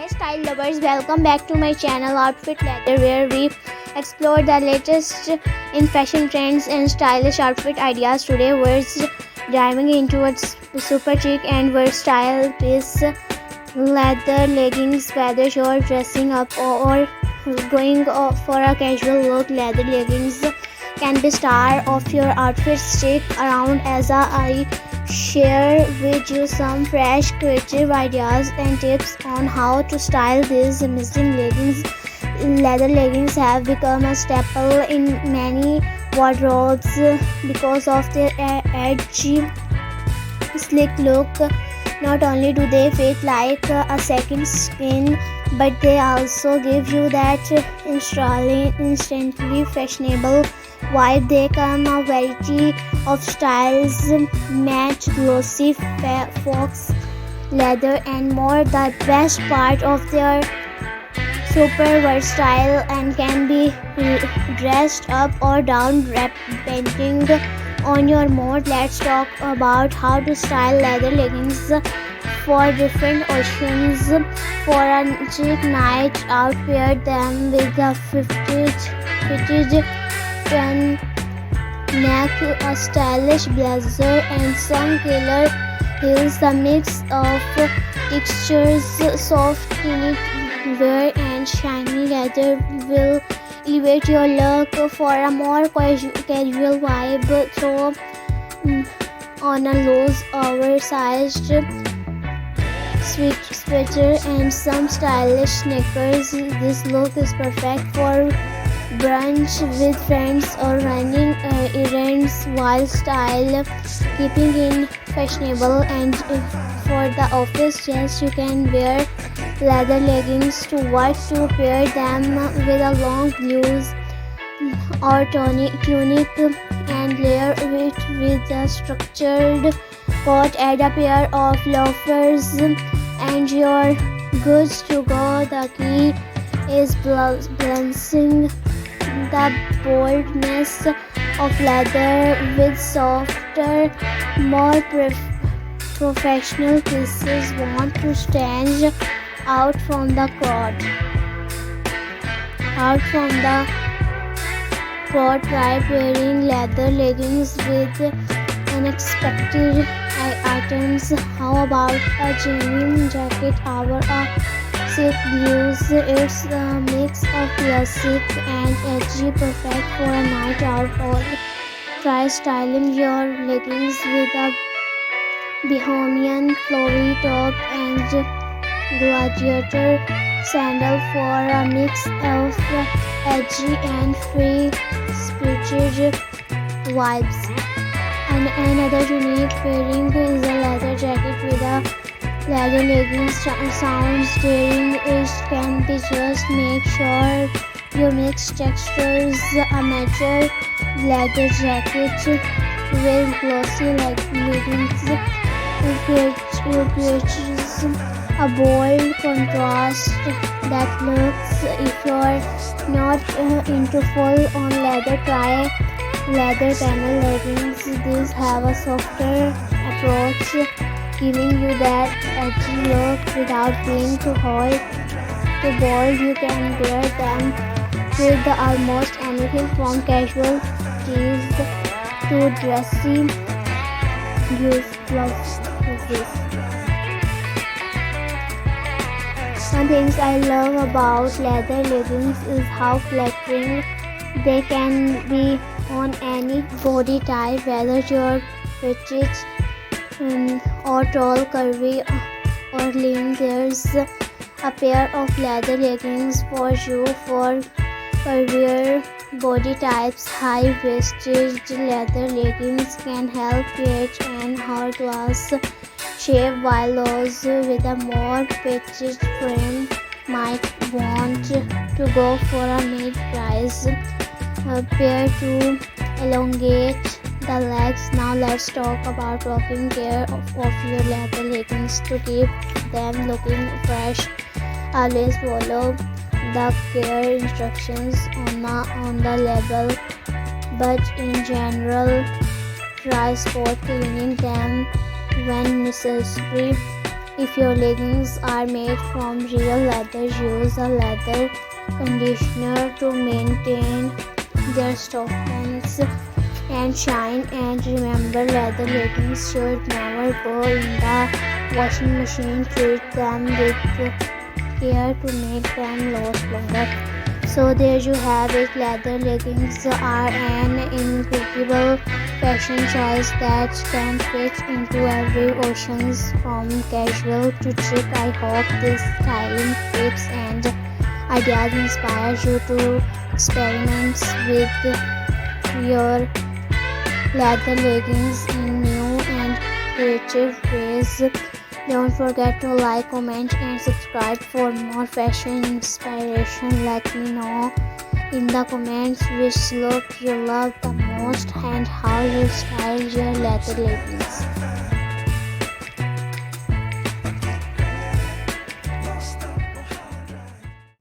Hey style lovers, welcome back to my channel Outfit Leather, where we explore the latest in fashion trends and stylish outfit ideas. Today we're diving into a super chic and versatile piece, leather leggings. Whether you're dressing up or going for a casual look, leather leggings can be star of your outfit. Stick around as I share with you some fresh creative ideas and tips on how to style these amazing leggings. Leather leggings have become a staple in many wardrobes because of their edgy, sleek look. Not only do they fit like a second skin, but they also give you that instantly fashionable vibe. They come a variety of styles, match, glossy, fox leather and more. The best part of their super versatile and can be dressed up or down depending on your mood. Let's talk about how to style leather leggings for different occasions. For a chic night out, pair them with a fitted neck, a stylish blazer and some killer heels. The mix of textures, soft knitwear and shiny leather will elevate your look. For a more casual vibe, throw on a loose oversized sweater and some stylish sneakers. This look is perfect for brunch with friends or running errands while style keeping in fashionable. And for the office, yes, you can wear leather leggings to work, to pair them with a long blouse or tunic and layer it with a structured coat. Add a pair of loafers and you're good to go. The key is balancing the boldness of leather with softer, more professional pieces. Want to stand out from the crowd. Try pairing leather leggings with unexpected items. How about a genuine jacket or a silk blues? It's a mix of classic and edgy, perfect for a night out. Or try styling your leggings with a bohemian flowy top and gladiator sandal for a mix of edgy and free-spirited vibes. And another unique pairing is a leather jacket with a leather leggings. Sounds daring, it can be. Just make sure you mix textures. A mature leather jacket with glossy leggings creates a bold contrast that looks. If you're not into full-on leather, try leather panel leggings. These have a softer approach, giving you that edgy look without being too hot, too bold. You can wear them with almost anything from casual tees to dressy blouses. One thing I love about leather leggings is how flattering they can be on any body type, whether you're petite or tall, curvy or lean. There's a pair of leather leggings for you. For curvier body types, high-waisted leather leggings can help create an hourglass shape, while those with a more petite frame might want to go for a mid-rise pair to elongate the legs. Now let's talk about taking care of your leather leggings to keep them looking fresh. Always follow the care instructions on the label, but in general, try spot cleaning them when necessary. If your leggings are made from real leather, use a leather conditioner to maintain their softness and shine. And remember, leather leggings should never go in the washing machine. Treat them with care to make them last longer. So there you have it. Leather leggings are an incredible fashion choice that can fit into every occasion, from casual to chic. I hope these styling tips and ideas inspire you to experiment with your leather leggings in new and creative ways. Don't forget to like, comment, and subscribe for more fashion inspiration. Let me know in the comments which look you love the most and how you style your leather leggings.